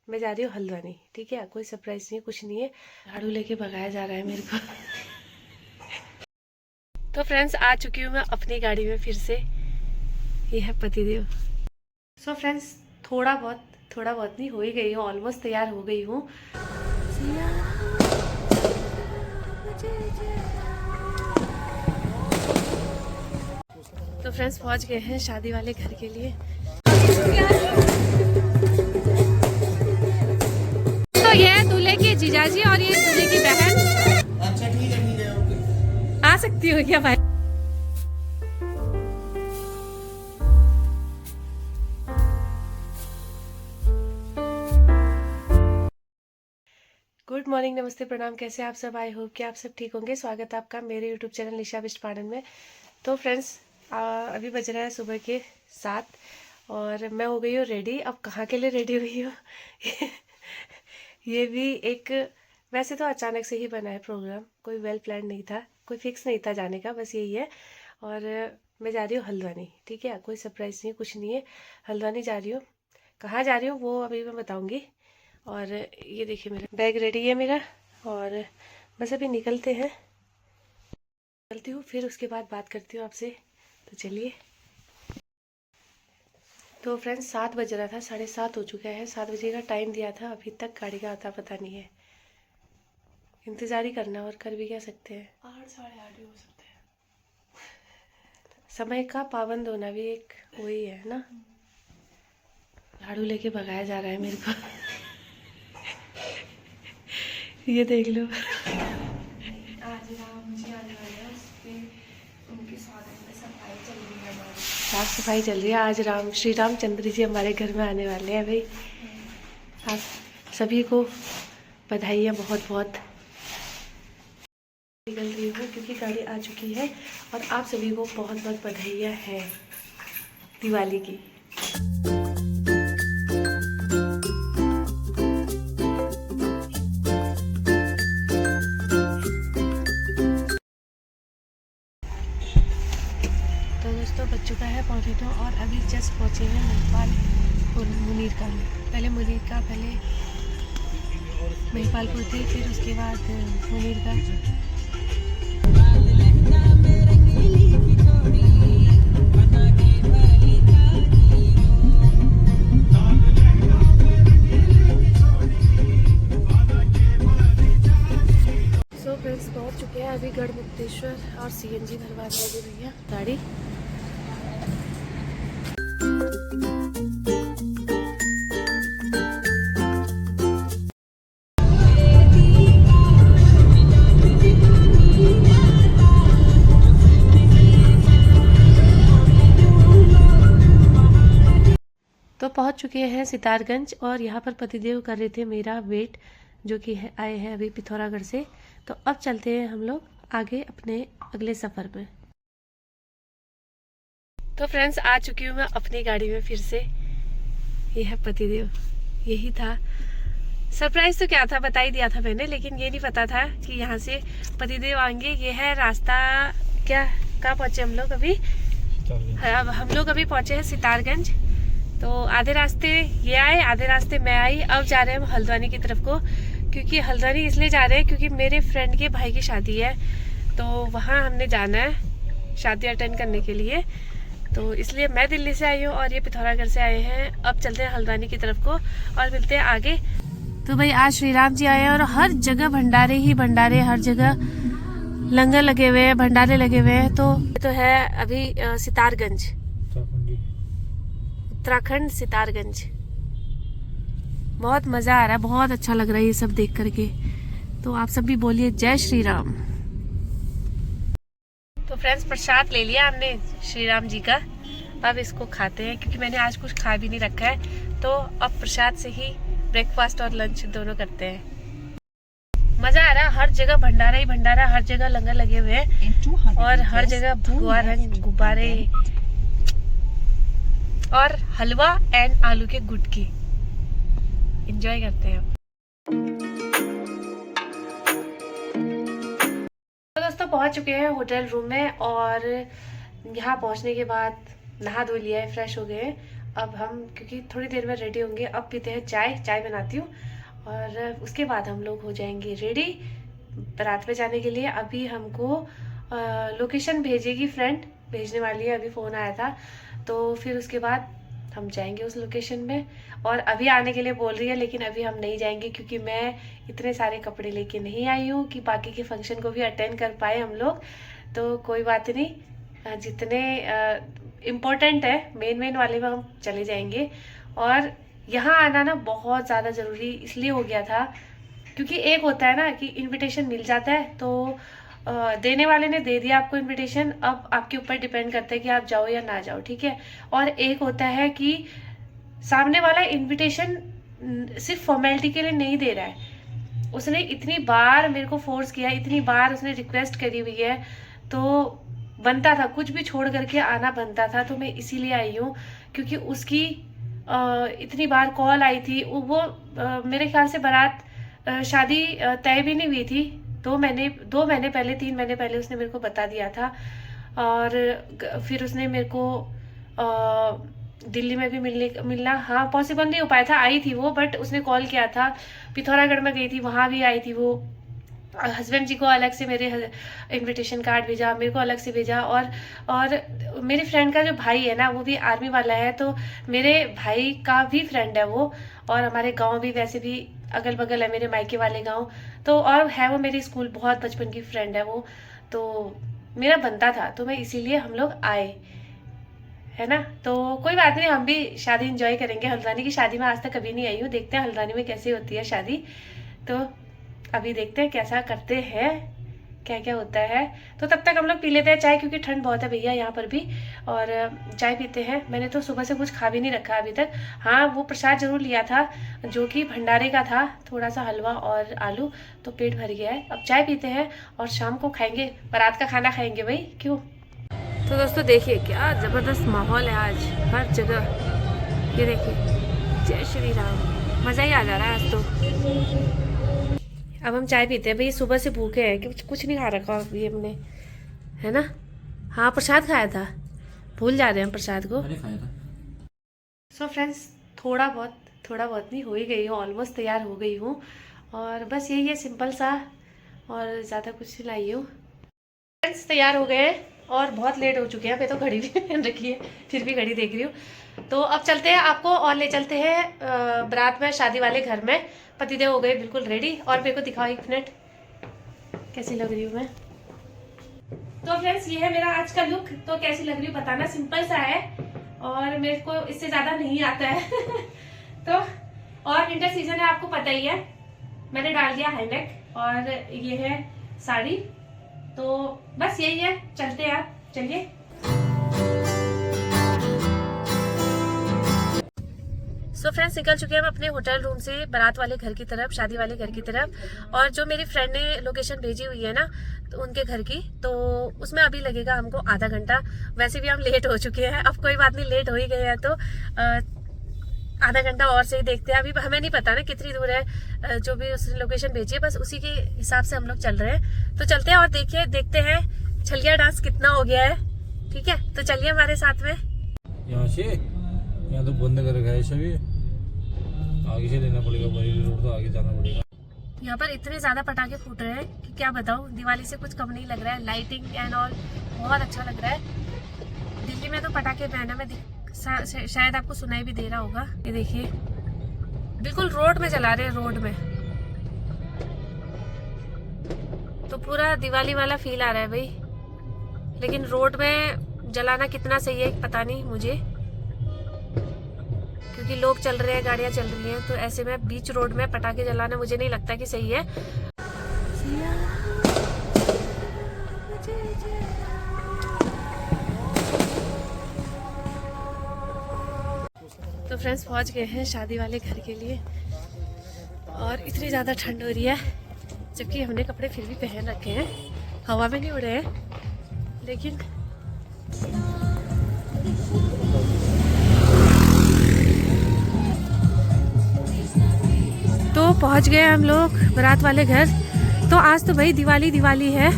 मैं जा रही हूँ हल्द्वानी। ठीक है, कोई सरप्राइज नहीं है, कुछ नहीं है। झाड़ू लेके भगाया जा रहा है मेरे को। तो फ्रेंड्स, आ चुकी हूँ मैं अपनी गाड़ी में फिर से। ये है पतिदेव। सो फ्रेंड्स, थोड़ा बहुत नहीं, हो ही गई हूँ, ऑलमोस्ट तैयार हो गई हूँ। तो फ्रेंड्स, पहुँच गए हैं शादी वाले घर के लिए। तो ये दूल्हे की जीजाजी और ये दूल्हे की बहन। अच्छा, ठीक है, ओके। आ सकती हो क्या भाई? गुड मॉर्निंग, नमस्ते, प्रणाम। कैसे आप सब? आई होप कि आप सब ठीक होंगे। स्वागत है आपका मेरे यूट्यूब चैनल निशा बिष्ट पाड़न में। तो फ्रेंड्स, अभी बज रहा है सुबह के 7 और मैं हो गई हूँ रेडी। अब कहाँ के लिए रेडी हुई हूँ? ये भी एक, वैसे तो अचानक से ही बना है प्रोग्राम, कोई वेल प्लान नहीं था, कोई फिक्स नहीं था जाने का, बस यही है। और मैं जा रही हूँ हल्द्वानी। ठीक है, कोई सरप्राइज नहीं है, कुछ नहीं है। हल्द्वानी जा रही हूँ। कहाँ जा रही हूँ वो अभी मैं बताऊँगी। और ये देखिए, मेरा बैग रेडी है मेरा, और बस अभी निकलते हैं। निकलती हूँ, फिर उसके बाद बात करती हूँ आपसे। तो चलिए। तो फ्रेंड्स, 7 बज रहा था, 7:30 हो चुका है। 7 बजे का टाइम दिया था, अभी तक गाड़ी का आता पता नहीं है। इंतज़ार ही करना, और कर भी क्या सकते हैं। 8 8:30 हो सकते हैं। समय का पाबंद होना भी एक वही है ना। झाड़ू लेके भगाया जा रहा है मेरे को। ये देख लो। आज राम जी आने वाले हैं, उस पे उनके स्वागत में सफाई चल रही है, हमारी साफ सफाई चल रही है। आज श्री रामचंद्र जी हमारे घर में आने वाले हैं भाई। आप सभी को बधाइयाँ बहुत बहुत। निकल रही हूँ क्योंकि गाड़ी आ चुकी है, और आप सभी को बहुत बहुत बधाइयाँ हैं दिवाली की। तो दोस्तों, बज चुका है 9:45 और अभी जस्ट पहुँचे हैं महिपाल और मुनीर का। पहले महिपालपुर थी, फिर उसके बाद मुनीर का। सो फ्रेंड्स, पहुँच चुके हैं अभी गढ़मुक्तेश्वर, और सीएनजी भरवाने लगे भैया गाड़ी। तो पहुंच चुके हैं सितारगंज, और यहाँ पर पतिदेव कर रहे थे मेरा वेट, जो कि आए हैं अभी पिथौरागढ़ से। तो अब चलते हैं हम लोग आगे अपने अगले सफ़र में। तो फ्रेंड्स, आ चुकी हूँ मैं अपनी गाड़ी में फिर से। ये है पतिदेव, यही था। सरप्राइज तो क्या था, बता ही दिया था मैंने, लेकिन ये नहीं पता था कि यहाँ से पतिदेव आएंगे। ये है रास्ता। क्या, कहाँ पहुँचे हम लोग अभी? अब हम लोग अभी पहुँचे हैं सितारगंज। तो आधे रास्ते ये आए, आधे रास्ते मैं आई। अब जा रहे हैं हम हल्द्वानी की तरफ को, क्योंकि हल्द्वानी इसलिए जा रहे हैं क्योंकि मेरे फ्रेंड के भाई की शादी है, तो वहाँ हमने जाना है शादी अटेंड करने के लिए। तो इसलिए मैं दिल्ली से आई हूँ और ये पिथौरागढ़ से आए हैं। अब चलते हैं हल्द्वानी की तरफ को और मिलते हैं आगे। तो भाई, आज श्री राम जी आए हैं, और हर जगह भंडारे ही भंडारे, हर जगह लंगर लगे हुए हैं, भंडारे लगे हुए हैं। तो है अभी सितारगंज, उत्तराखंड सितारगंज। बहुत मज़ा आ रहा है, बहुत अच्छा लग रहा है ये सब देख करके। तो आप सब भी बोलिए जय श्री राम। तो फ्रेंड्स, प्रसाद ले लिया हमने श्री राम जी का। अब इसको खाते हैं, क्योंकि मैंने आज कुछ खा भी नहीं रखा है। तो अब प्रसाद से ही ब्रेकफास्ट और लंच दोनों करते हैं। मज़ा आ रहा है, हर जगह भंडारा ही भंडारा, हर जगह लंगर लगे हुए हैं, और हर जगह भगवा रंग, गुब्बारे और हलवा एंड आलू के गुटकी। एंजॉय करते हैं। तो दोस्तों, पहुंच चुके हैं होटल रूम में, और यहाँ पहुंचने के बाद नहा धो लिया है, फ्रेश हो गए हैं। अब हम क्योंकि थोड़ी देर में रेडी होंगे, अब पीते हैं चाय। चाय बनाती हूँ और उसके बाद हम लोग हो जाएंगे रेडी बारात पे जाने के लिए। अभी हमको लोकेशन भेजेगी फ्रेंड, भेजने वाली है, अभी फ़ोन आया था। तो फिर उसके बाद हम जाएंगे उस लोकेशन में। और अभी आने के लिए बोल रही है, लेकिन अभी हम नहीं जाएंगे क्योंकि मैं इतने सारे कपड़े लेके नहीं आई हूँ कि बाकी के फंक्शन को भी अटेंड कर पाए हम लोग। तो कोई बात नहीं, जितने इम्पोर्टेंट है मेन वाले में हम चले जाएंगे। और यहाँ आना ना बहुत ज़्यादा ज़रूरी इसलिए हो गया था क्योंकि एक होता है ना कि इनविटेशन मिल जाता है, तो देने वाले ने दे दिया आपको इनविटेशन, अब आपके ऊपर डिपेंड करता है कि आप जाओ या ना जाओ, ठीक है। और एक होता है कि सामने वाला इनविटेशन सिर्फ फॉर्मेलिटी के लिए नहीं दे रहा है, उसने इतनी बार मेरे को फोर्स किया, इतनी बार उसने रिक्वेस्ट करी हुई है, तो बनता था, कुछ भी छोड़ करके आना बनता था। तो मैं इसीलिए आई हूँ क्योंकि उसकी इतनी बार कॉल आई थी। वो मेरे ख्याल से बारात शादी तय भी नहीं हुई थी, 2 महीने पहले 3 महीने पहले उसने मेरे को बता दिया था। और फिर उसने मेरे को दिल्ली में भी मिलना हाँ पॉसिबल नहीं हो पाया था, आई थी वो, बट उसने कॉल किया था। पिथौरागढ़ में गई थी, वहाँ भी आई थी वो। हस्बैंड जी को अलग से मेरे इनविटेशन कार्ड भेजा, मेरे को अलग से भेजा। और मेरी फ्रेंड का जो भाई है ना, वो भी आर्मी वाला है, तो मेरे भाई का भी फ्रेंड है वो। और हमारे गांव भी वैसे भी अगल बगल है, मेरे मायके वाले गांव। तो और है वो मेरी स्कूल बहुत बचपन की फ्रेंड है वो, तो मेरा बनता था, तो मैं इसीलिए हम लोग आए, है ना। तो कोई बात नहीं, हम भी शादी एंजॉय करेंगे। हल्द्वानी की शादी में आज तक कभी नहीं आई हूँ, देखते हैं हल्द्वानी में कैसी होती है शादी। तो अभी देखते हैं कैसा करते हैं, क्या क्या होता है। तो तब तक हम लोग पी लेते हैं चाय, क्योंकि ठंड बहुत है भैया यहाँ पर भी। और चाय पीते हैं। मैंने तो सुबह से कुछ खा भी नहीं रखा अभी तक। हाँ, वो प्रसाद जरूर लिया था जो कि भंडारे का था, थोड़ा सा हलवा और आलू, तो पेट भर गया है। अब चाय पीते हैं और शाम को खाएंगे, बारात का खाना खाएंगे भाई, क्यों। तो दोस्तों देखिए क्या ज़बरदस्त माहौल है आज हर जगह, ये देखिए, जय श्री राम, मज़ा ही आ जा रहा है आज तो। अब हम चाय पीते हैं भाई, सुबह से भूखे हैं, कुछ नहीं खा रखा ये हमने, है ना। हाँ, प्रसाद खाया था, भूल जा रहे हैं हम प्रसाद को। सो फ्रेंड्स, थोड़ा बहुत नहीं, हो ही गई हूँ, ऑलमोस्ट तैयार हो गई हूँ। और बस यही है सिंपल सा, और ज़्यादा कुछ नहीं लाई हूँ। फ्रेंड्स तैयार हो गए हैं और बहुत लेट हो चुके हैं। मैं तो घड़ी भी पहन रखी है, फिर भी घड़ी देख रही हूँ। तो अब चलते हैं, आपको और ले चलते हैं बारात में, शादी वाले घर में। पतिदेव हो गए बिल्कुल रेडी। और मेरे को दिखाओ एक मिनट कैसी लग रही हूँ मैं। तो फ्रेंड्स ये है मेरा आज का लुक, तो कैसी लग रही हूँ बताना। सिंपल सा है और मेरे को इससे ज्यादा नहीं आता है तो और विंटर सीजन है, आपको पता ही है। मैंने डाल दिया हाईनेक और ये है साड़ी। तो बस यही है, चलते हैं आप, चलिए। सो फ्रेंड्स निकल चुके हैं हम अपने होटल रूम से बारात वाले घर की तरफ, शादी वाले घर की तरफ। और जो मेरी फ्रेंड ने लोकेशन भेजी हुई है ना, तो उनके घर की, तो उसमें अभी लगेगा हमको आधा घंटा। वैसे भी हम लेट हो चुके हैं, अब कोई बात नहीं, लेट हो ही गए हैं तो आधा घंटा और से ही देखते हैं। अभी हमें नहीं पता ना कितनी दूर है, जो भी उसने लोकेशन भेजी है, बस उसी के हिसाब से हम लोग चल रहे हैं। तो चलते हैं और देखते हैं छलिया डांस कितना हो गया है, ठीक है। तो चलिए हमारे साथ में। यहाँ तो बंद कर गए सभी, आगे से लेना पड़ेगा, बड़ी रोड तो आगे जाना पड़ेगा। यहाँ पर इतने ज्यादा पटाखे फूट रहे हैं कि क्या बताऊँ, दिवाली से कुछ कम नहीं लग रहा है। लाइटिंग एंड ऑल बहुत अच्छा लग रहा है। दिल्ली में तो पटाखे पहना में शायद आपको सुनाई भी दे रहा होगा। ये देखिए बिल्कुल रोड में जला रहे हैं, रोड में। तो पूरा दिवाली वाला फील आ रहा है भाई, लेकिन रोड में जलाना कितना सही है पता नहीं मुझे, क्योंकि लोग चल रहे हैं, गाड़ियां चल रही हैं। तो ऐसे में बीच रोड में पटाखे जलाना मुझे नहीं लगता कि सही है। तो फ्रेंड्स पहुंच गए हैं शादी वाले घर के लिए, और इतनी ज़्यादा ठंड हो रही है, जबकि हमने कपड़े फिर भी पहन रखे हैं, हवा में नहीं उड़ रहे हैं, लेकिन तो पहुंच गए हम लोग बारात वाले घर। तो आज तो भाई दिवाली है,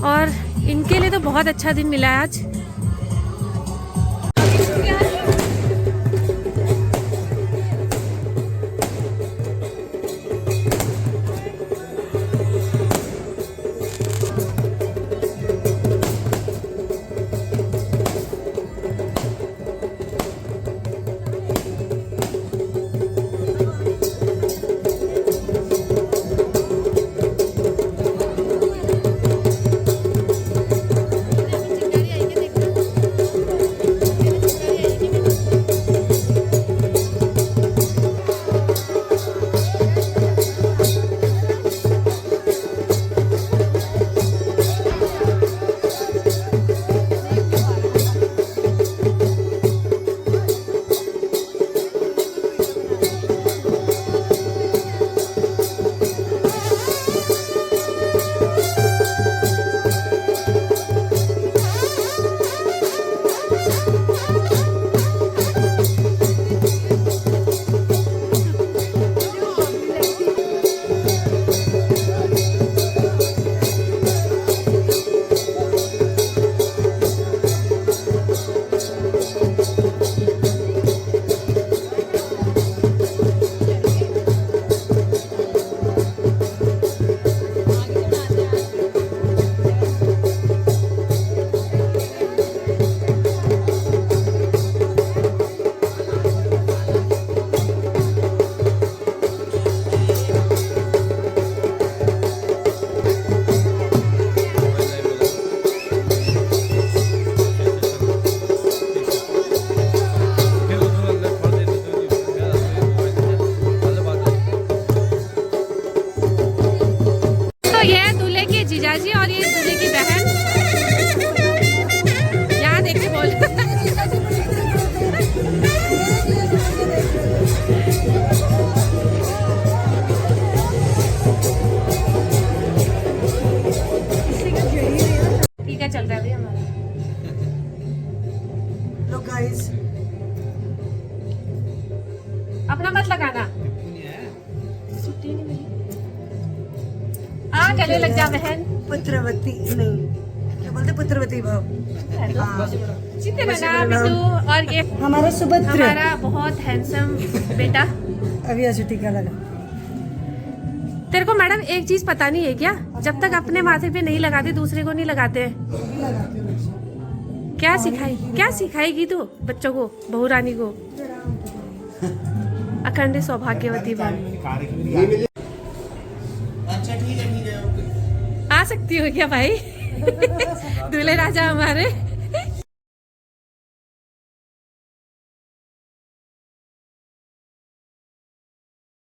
और इनके लिए तो बहुत अच्छा दिन मिला है आज। जी और ये दूल्हे की बहन यहाँ देख के बोल ठीक है, चल रहा है भैया हमारा। लो गाइस, अपना मत लगाना, आ गले लग जा बहन। पुत्रवती नहीं, क्या बोलते, पुत्रवती भाव। जीते रहना बिट्टू। और ये हमारा सुभद्र, हमारा बहुत हैंडसम बेटा। अभी आज टीका लगा। तेरे को मैडम एक चीज पता नहीं है क्या, जब तक अपने माथे पे नहीं लगाते दूसरे को नहीं लगाते हैं। क्या सिखाएगी तू बच्चों को, बहू रानी को? अखंड सौभाग्यवती बन। आ सकती हो क्या भाई? दूल्हे राजा हमारे।